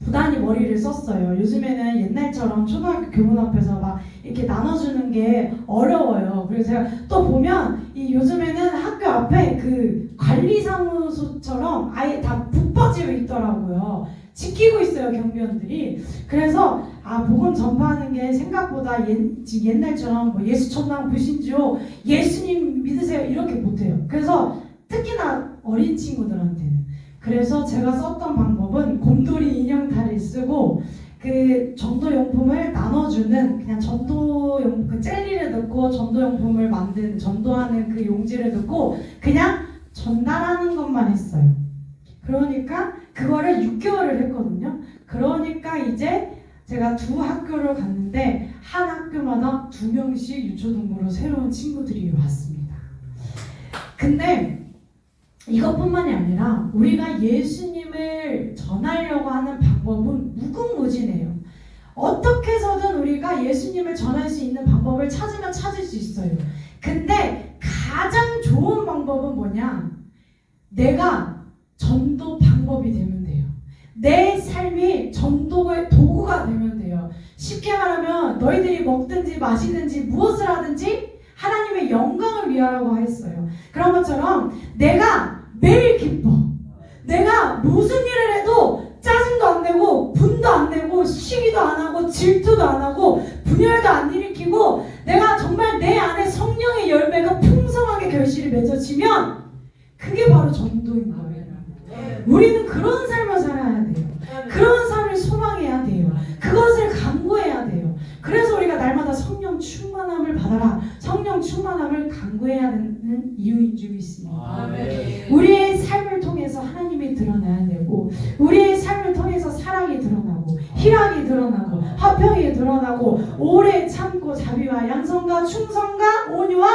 부단히 머리를 썼어요. 요즘에는 옛날처럼 초등학교 교문 앞에서 막 이렇게 나눠주는 게 어려워요. 그래서 제가 또 보면 요즘에는 학교 앞에 그 관리사무소처럼 아예 다 붙어지고 있더라고요. 지키고 있어요, 경비원들이. 그래서 복음 전파하는 게 생각보다 옛날처럼 뭐 예수 천당 부신주, 예수님 믿으세요 이렇게 못해요. 그래서 특히나 어린 친구들한테는. 그래서 제가 썼던 방법은 곰돌이 인형탈을 쓰고 그 전도용품을 나눠주는 그냥 전도용품 그 젤리를 넣고 전도용품을 만든 전도하는 그 용지를 넣고 그냥 전달하는 것만 했어요. 그러니까 그거를 6개월을 했거든요. 그러니까 이제 제가 두 학교를 갔는데 한 학교마다 2명씩 유초동부로 새로운 친구들이 왔습니다. 근데 이것뿐만이 아니라 우리가 예수님을 전하려고 하는 방법은 무궁무진해요. 어떻게 해서든 우리가 예수님을 전할 수 있는 방법을 찾으면 찾을 수 있어요. 근데 가장 좋은 방법은 뭐냐? 내가 전도 방법이 되면 돼요. 내 삶이 전도의 도구가 되면 돼요. 쉽게 말하면 너희들이 먹든지 마시든지 무엇을 하든지 하나님의 영광을 위하라고 했어요. 그런 것처럼 내가 매일 기뻐. 내가 무슨 일을 해도 짜증도 안 내고 분도 안 내고 시기도 안 하고 질투도 안 하고 분열도 안 일으키고 내가 정말 내 안에 성령의 열매가 풍성하게 결실이 맺어지면 그게 바로 전도인 거예요. 우리는 그런 삶을 살아야 돼요. 그런 삶을 소망해야 돼요. 그것을 강구해야 돼요. 그래서 우리가 날마다 성령 충만함을 받아라. 성령 충만함을 강구해야 하는 이유인 줄 믿습니다. 아멘. 우리의 삶을 통해서 하나님이 드러나야 되고 우리의 삶을 통해서 사랑이 드러나고 희락이 드러나고 화평이 드러나고 오래 참고 자비와 양성과 충성과 온유와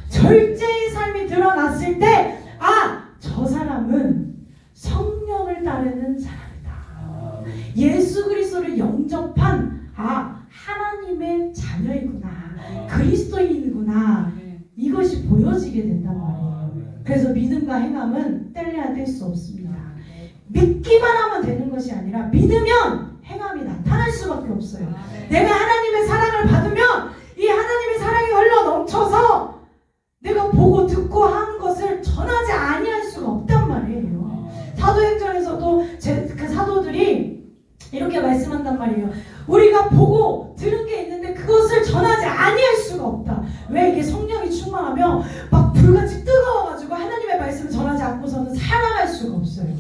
절제의 삶이 드러났을 때 저 사람은 성령을 따르는 사람이다. 예수 그리스도를 영접한 하나님의 자녀이구나. 그리스도인이구나. 이것이 보여지게 된단 말이에요. 그래서 믿음과 행함은 뗄래야 뗄 수 없습니다. 믿기만 하면 되는 것이 아니라 믿으면 행함이 나타날 수밖에 없어요. 내가 하나님의 사랑을 받으면 이 하나님의 사랑이 흘러 넘쳐서 내가 보고 듣고 하는 것을 전하지 아니할 수가 없단 말이에요. 사도행전에서도 그 사도들이 이렇게 말씀한단 말이에요. 우리가 보고 들은 게 있는데 그것을 전하지 아니할 수가 없다. 왜? 이게 성령이 충만하며 막 불같이 뜨거워가지고 하나님의 말씀을 전하지 않고서는 살아갈 수가 없어요.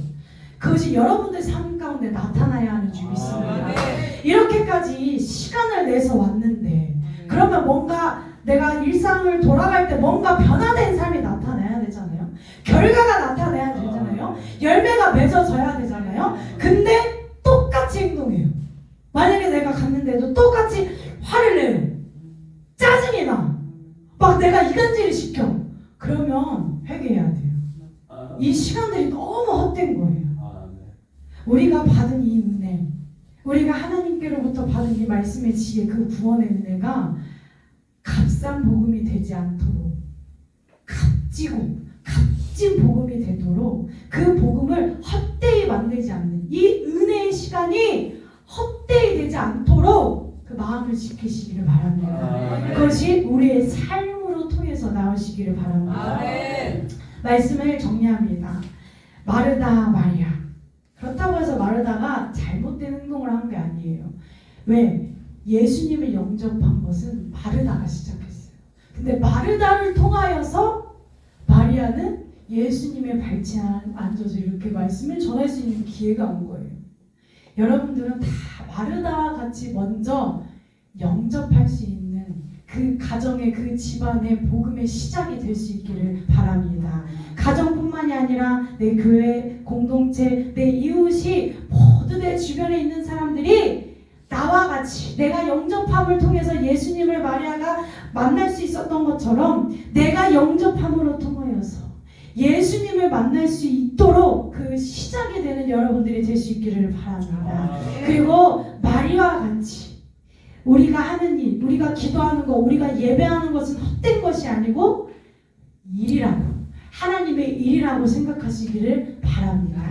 그것이 여러분들 삶 가운데 나타나야 하는 줄 믿습니다. 이렇게까지 시간을 내서 왔는데 그러면 뭔가 내가 일상을 돌아갈 때 뭔가 변화된 삶이 나타나야 되잖아요. 결과가 나타나야 되잖아요. 열매가 맺어져야 되잖아요. 근데 똑같이 행동해요. 만약에 내가 갔는데도 똑같이 화를 내요. 짜증이 나. 막 내가 이간질을 시켜. 그러면 회개해야 돼요. 이 시간들이 너무 헛된 거예요. 우리가 받은 이 은혜, 우리가 하나님께로부터 받은 이 말씀의 지혜, 그 구원의 은혜가 값싼 복음이 되지 않도록 값진 복음이 되도록 그 복음을 헛되이 만들지 않는 이 은혜의 시간이 헛되이 되지 않도록 그 마음을 지키시기를 바랍니다. 그것이 우리의 삶으로 통해서 나오시기를 바랍니다. 말씀을 정리합니다. 마르다 마리아. 그렇다고 해서 마르다가 잘못된 행동을 한 게 아니에요. 왜? 예수님을 영접한 것은 마르다가 시작했어요. 근데 마르다를 통하여서 마리아는 예수님의 발치에 앉아서 이렇게 말씀을 전할 수 있는 기회가 온 거예요. 여러분들은 다 마르다와 같이 먼저 영접할 수 있는 그 가정의 그 집안의 복음의 시작이 될 수 있기를 바랍니다. 가정뿐만이 아니라 내 교회, 공동체, 내 이웃이 모두 내 주변에 있는 사람들이 나와 같이 내가 영접함을 통해서 예수님을 마리아가 만날 수 있었던 것처럼 내가 영접함으로 통하여서 예수님을 만날 수 있도록 그 시작이 되는 여러분들이 될 수 있기를 바랍니다. 그리고 마리아와 같이 우리가 하는 일, 우리가 기도하는 것, 우리가 예배하는 것은 헛된 것이 아니고 일이라고, 하나님의 일이라고 생각하시기를 바랍니다.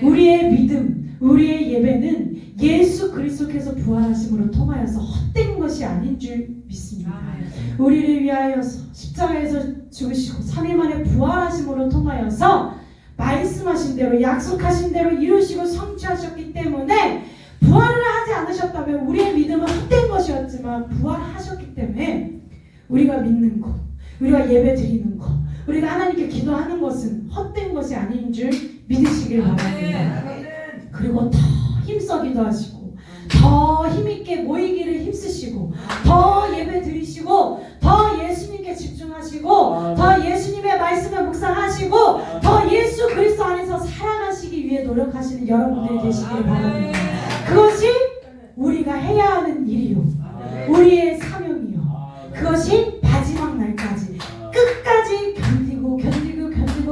우리의 믿음, 우리의 예배는 예수 그리스도께서 부활하심으로 통하여서 헛된 것이 아닌 줄 믿습니다. 우리를 위하여서 십자가에서 죽으시고 3일 만에 부활하심으로 통하여서 말씀하신 대로, 약속하신 대로 이루시고 성취하셨기 때문에, 부활을 하지 않으셨다면 우리의 믿음은 헛된 것이었지만 부활하셨기 때문에 우리가 믿는 것, 우리가 예배 드리는 것, 우리가 하나님께 기도하는 것은 헛된 것이 아닌 줄 믿으시길 바랍니다. 그리고 더 힘써 기도하시고, 더 힘있게 모이기를 힘쓰시고, 더 예배 드리시고, 더 예수님께 집중하시고, 더 예수님의 말씀을 묵상하시고, 더 예수 그리스도 안에서 살아가시기 위해 노력하시는 여러분들이 되시길 바랍니다. 그것이 우리가 해야 하는 일이요, 우리의 사명이요, 그것이 마지막 날까지 끝까지 견디고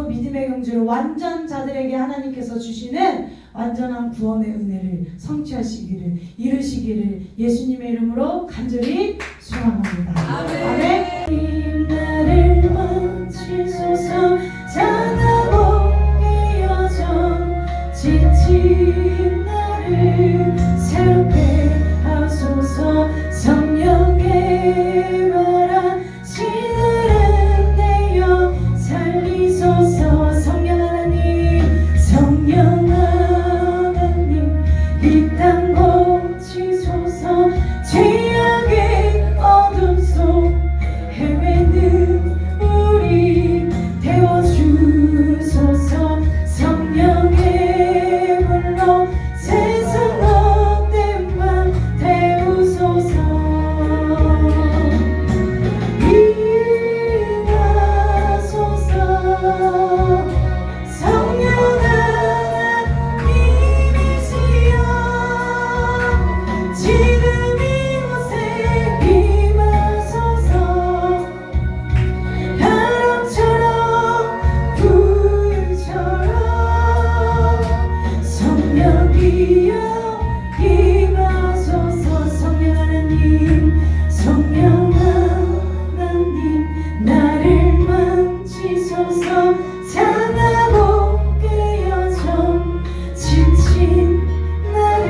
믿음의 경주를 완전 자들에게 하나님께서 주시는 완전한 구원의 은혜를 성취하시기를, 이루시기를 예수님의 이름으로 간절히 소망합니다. 아멘. 나를 만지소서, 자나보게 여정 지친 나를 새롭게 하소서. 성령의 말한 시들은 내 영 살리소서. 성령 하나님, 성령 하나님, 이 땅 고치소서. 죄악의 어둠 속 헤매는 우리 태워주소서. 성령의 불로 세상 헛된 맘 태우소서. 임하소서. 성령 하나님이시여, 지금 이곳에 임하소서. 바람처럼 불처럼 성령이여 임하소서. 성령 하나님, 성령 하나님, 나를 만지소서. 자나보게 여정 지친 나를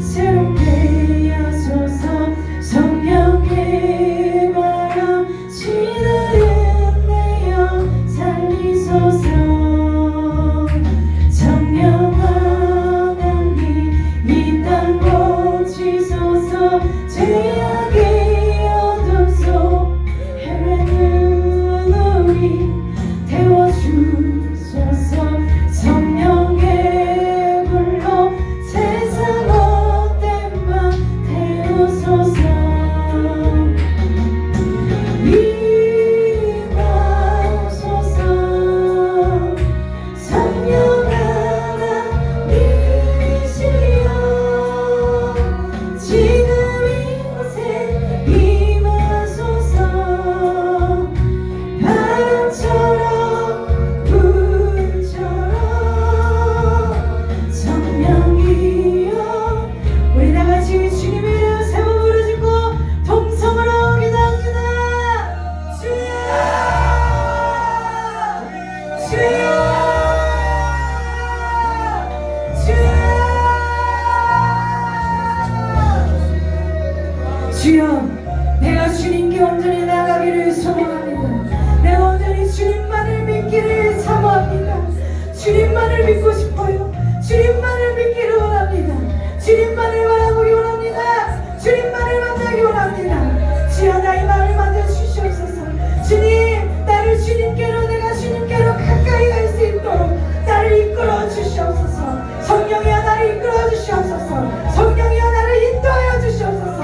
새롭게 하소서. 성령의 바람 시들은 내 영 살리소서. 성령 하나님, 이 땅 고치소서. 죄악의 어둠 속 헤매는 우리 태워주소서. 성령의 불로 세상 헛된 맘 태우소서. 임하소서. 성령 하나님이시여, 지금 이곳에 임하소서. 바람처럼 불처럼 성령이여. 우리 다같이 주님의 이름 세번 부르짖고 동성으로 기도합니다. 주여, 주여, 주여. 주여, 내가 주님께 온전히 나가기를 소망합니다. 내가 온전히 주님만을 믿기를 사모합니다. 주님만을 믿고 싶어요. 주님만을 믿기를 원합니다. 주님만을 바라보기 원합니다. 주님만을 만나기 원합니다. 주여, 나의 마음을 만져주시옵소서. 주님, 나를 주님께로, 내가 주님께로 가까이 갈 수 있도록 나를 이끌어 주시옵소서. 성령이여, 나를 이끌어 주시옵소서. 성령이여, 나를 인도하여 주시옵소서.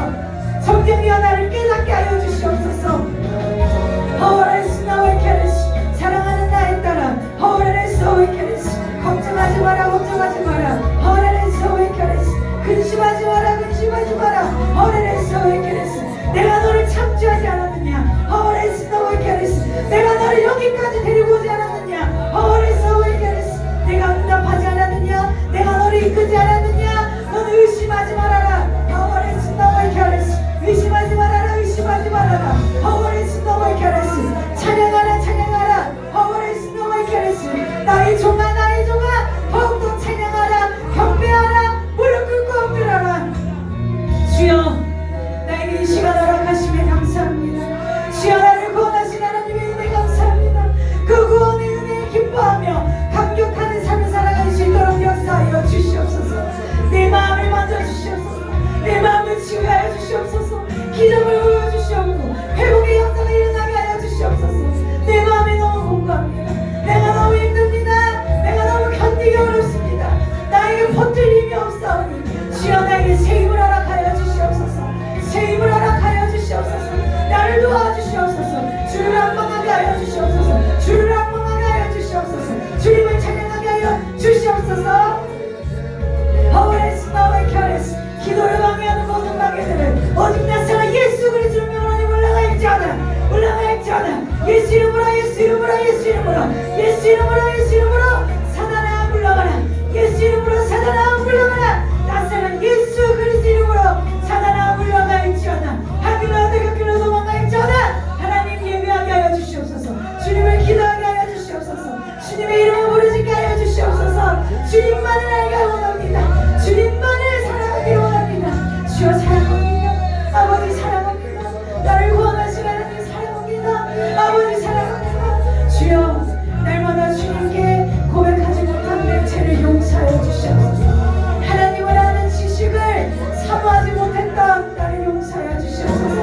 성령이여, 나를 깨닫게 하여 주시옵소서. 허월했으나 웨케레시, 사랑하는 나의 딸아, 허월했어 웨케레시, 걱정하지 마라, 걱정하지 마라. 허월했어 웨케레시, 근심하지 마라, 근심하지 마라. 허월했어 웨케레시, 내가 너를 참지하지 않았느냐. 허월했으나 웨케레시, 내가 너를 여기까지 데리고 오지 않았느냐. 주시옵소서. 나를 도와주시옵소서. 주를 악망하게 하여 주시옵소서. 주를 악망하게 하여 주시옵소서. 주님을 찬양하게 하여 주시옵소서. 허울에스 너의 결에스 기도를 방해하는 모든 방해들을 오직 나사가 예수 그리스도를 명하니 올라갈지어다. 올라갈지어다. 예수 이름으로 예수 이름으로 예수 이름으로 예수 이름으로 예수 이름으로 사단아 물러가라. 예수 이름으로 사단아 물러가라. 나사가 예수 그리스도 이름으로 사단아 물러갈지어다. 하늘로 대각길로 도망갈지어다. 하나님 예배하게 하여 주시옵소서. 주님을 기도하게 하여 주시옵소서. 주님의 이름을 부르짖게 하여 주시옵소서. 주님만을 알게 원합니다. 주님만을 사랑하기를 원합니다. 주여 사랑합니다. 아버지 사랑합니다. 나를 구원하시는 하나님 사랑합니다. 아버지 사랑합니다. 주여 날마다 주님께 고백하지 못한 내 죄를 용서하여 주시옵소서. 하나님을 아는 지식을 사모하지 못했던 나를 용서하여 주시옵소서.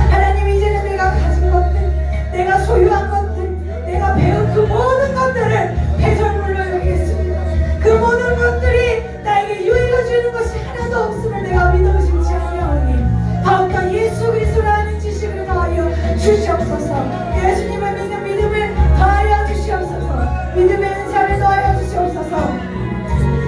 하나님 이제는 내가 가진 것들, 내가 소유한 것들, 내가 배운 그 모든 것들을 배설물로 여기겠습니다. 그 모든 것들이 나에게 유익을 주는 것이 하나도 없음을 내가 믿어 심지 아니하오니 더욱더 예수 그리스도를 아는 지식을 더하여 주시옵소서. 예수님을 믿는 믿음을 더하여 주시옵소서. 믿음의 은사를 더하여 주시옵소서.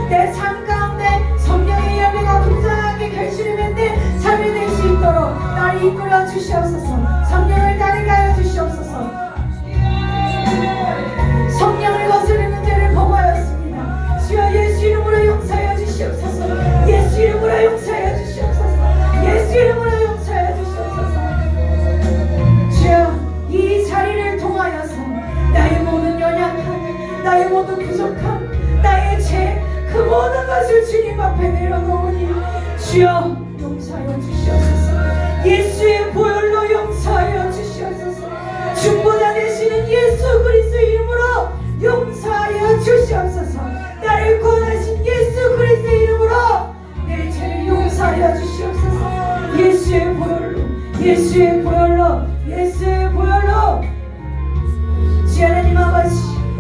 내 삶 가운데 성령의 열매가 풍성하게 결실을 맺는 삶이 될 수 있도록 나를 이끌어 주시옵소서. 성령을 따르게 하여 주시옵소서. 성령을 거스르는 죄를 범하였습니다. 주여 예수 이름으로 용서하여 주시옵소서. 예수 이름으로 용서하여 주시옵소서. 예수 이름으로 용서하여 주시옵소서. 주여 이 자리를 통하여서 나의 모든 연약함, 나의 모든 부족함, 나의 죄, 그 모든 것을 주님 앞에 내려놓으니 주여 용서하여 주시옵소서. 예수의 보혈로 용서하여 주시옵소서. 중보자 되시는 예수 그리스도 이름으로 용서하여 주시옵소서. 나를 구원하신 예수 그리스도 이름으로 내 죄를 용서하여 주시옵소서. 예수의 보혈로, 예수의 보혈로, 예수의 보혈로. 주 하나님 아버지,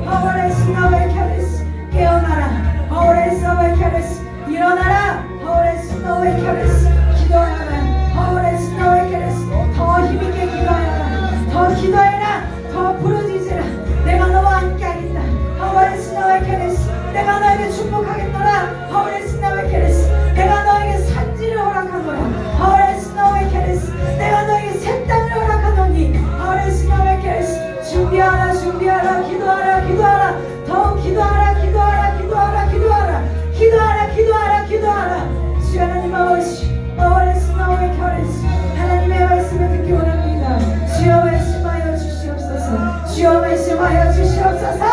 하와레스 나와의 캬레스 깨어나라. 하와레스 나와의 캬레스 일어나라. 하와레스 나와의 캬레스 기도하라. 하와레스 나와의 캬레스 더 힘있게 기도하라. 더 기도해라. 더 부르짖으라. 내가 너와 함께 하겠다. 하와레스 나와의 캬레스 내가 너에게 축복하겠노라. 하와레스 나와의 캬레스 내가 너에게 산지를 허락하노라. 하와레스 나와의 캬레스 내가 너에게 새 땅을 허락하노니 하와레스 나와의 캬레스 준비하라. 준비하라. 기도하라. 기도하라. 더 기도하라. 기도하라. 기도하라. 기도하라. 기도하라. 기도하라. 기도하라. 주 하나님 아버지 하와레스 나와의 캬레스 하나님의 말씀을 듣기 원합니다. 주여 말씀하여 주시옵소서. 주여 말씀하여 주시옵소서.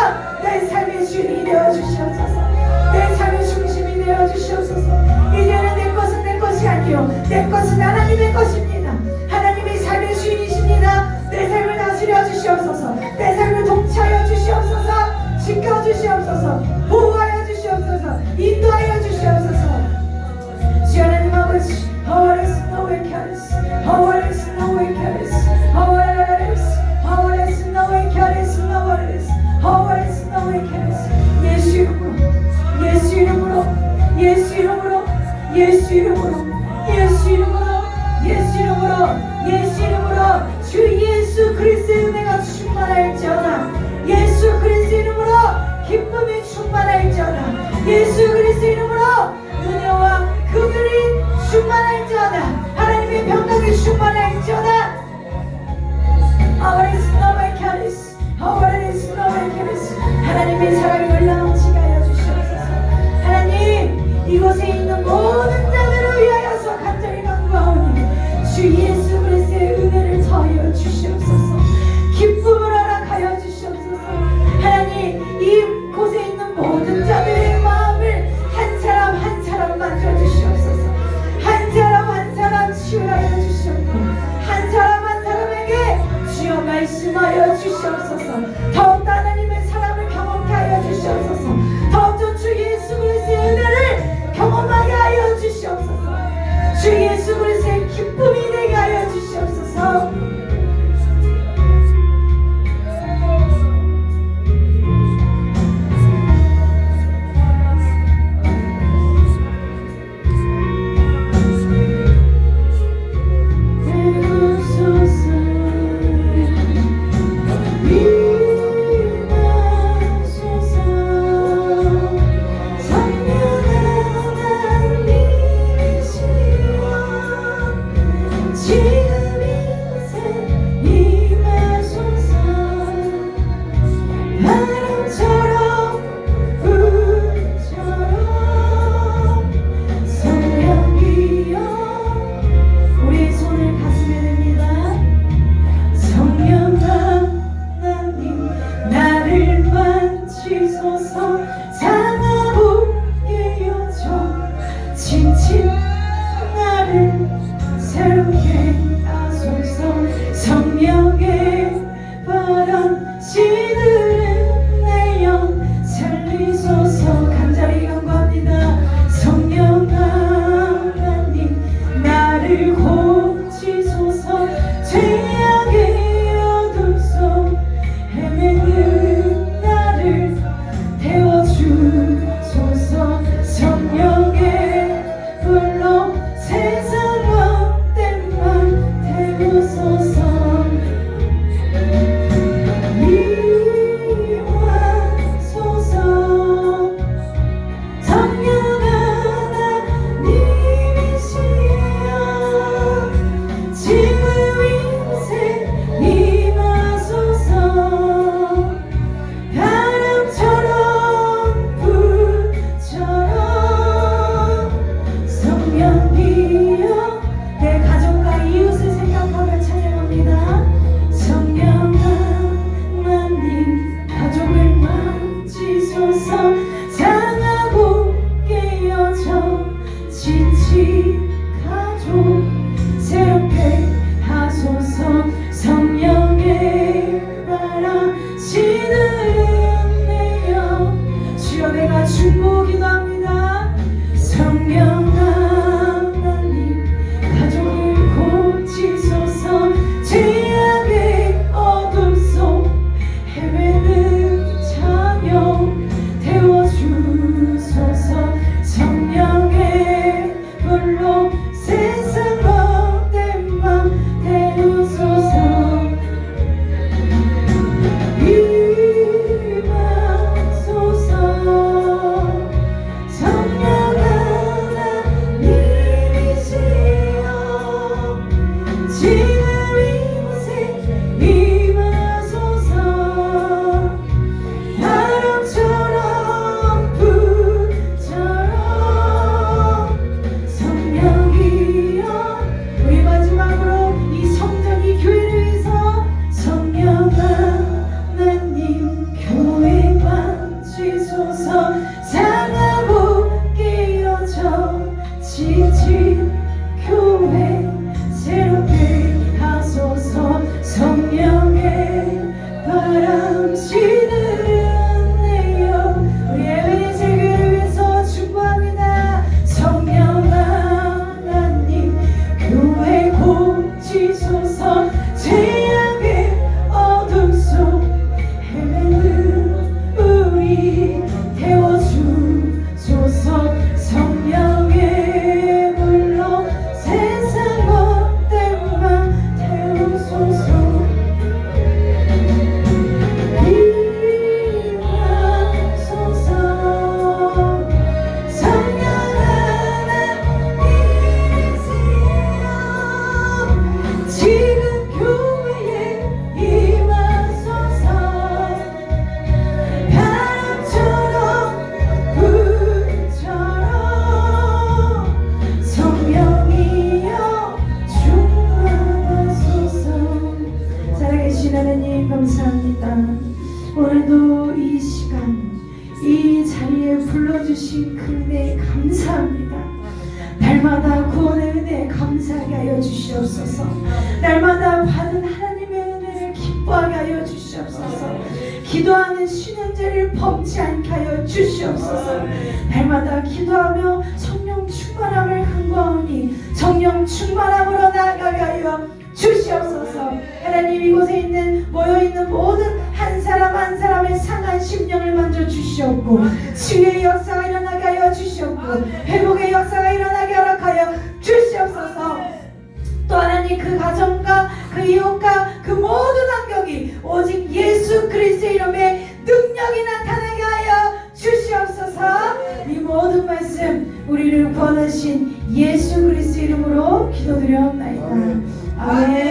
내 삶의 주인이 되어 주시옵소서. 내 삶의 중심이 되어 주시옵소서. 이제는 내 것은 내 것이 아니요 내 것은 하나님의 것입니다. 하나님이 삶의 주인이십니다. 내 삶을 다스려 주시옵소서. 내 삶을 통치하여 주시옵소서. 지켜 주시옵소서. 보호하여 주시옵소서. 인도하여 주시옵소서. 주 하나님 아버지 하와레스 너의 캬레스 하와레스 너의 캬레스 하와레스 하와레스 너의 캬레스 하와레스 하와레스 너의 캬레스 예수 이름으로 예수 이름으로 예수 이름으로 예수 이름으로 예수 이름으로 예수 이름으로 예수 이름으로 주 예수 그리스도의 은혜가 충만할지어다. 예수 그리스도 이름으로 기쁨이 충만할지어다. 예수 그리스도 이름으로 은혜와 긍휼이 충만할지어다. 하나님의 평강이 충만할지어다. 하와레스 너의 캬레스 하와레스 너의 캬레스 하나님의 사랑이 흘러넘치게 하여 주시옵소서. 하나님 이곳에 있는 모든 자들을 위하여서 간절히 간구하오니 주 예수 그리스도의 은혜를 더하여 주시옵소서. 기쁨을 허락하여 주시옵소서. 하나님 이곳에 있는 모든 자들의 마음을 한 사람 한 사람 만져주시옵소서. 한 사람 한 사람 치유하여 주시옵고 한 사람 한 사람에게 주여 말씀하여 주시옵소서. 더욱더 하나님의 사랑을 경험케 하여 주시옵소서. 더욱더 주 예수 그리스도의 은혜를 경험하게 하여 주시옵소서. 주 예수 그리스도의 기쁨이 되게 하여 주시옵소서. 내 주소서. 죄악의 어둠 속 헤매는 우리 태워주소서. 성령의 물로 세상 것들만 태우소서. 임하소서. 성령 하나님이시여 지금 교회에 임하소서. 바람처럼 불처럼 성령이여 충만하소서. 살아계신 하나님 감사합니다. 오늘도 이 시간 이 자리에 불러주신 그 은혜 감사합니다. 날마다 구원의 은혜 감사하게 하여 주시옵소서. 날마다 받은 하나님의 은혜를 기뻐하게 하여 주시옵소서. 기도하는 쉬는 자리를 범치 않게 하여 주시옵소서. 날마다 기도하며 성령 충만함을 간구하오니 성령 충만함으로 나아가게 하여 주시옵소서. 하나님 이곳에 있는 모여있는 모든 한 사람 한 사람의 상한 심령을 만져 주시옵고 치유의 역사가 일어나게 하여 주시옵고 회복의 역사가 일어나게 하여 주시옵소서. 또 하나님 그 가정과 그 이웃과 그 모든 환경이 오직 예수 그리스도의 이름에 능력이 나타나게 하여 주시옵소서. 이 모든 말씀 우리를 구원하신 예수 그리스도 이름으로 기도드려옵나이다. 아멘.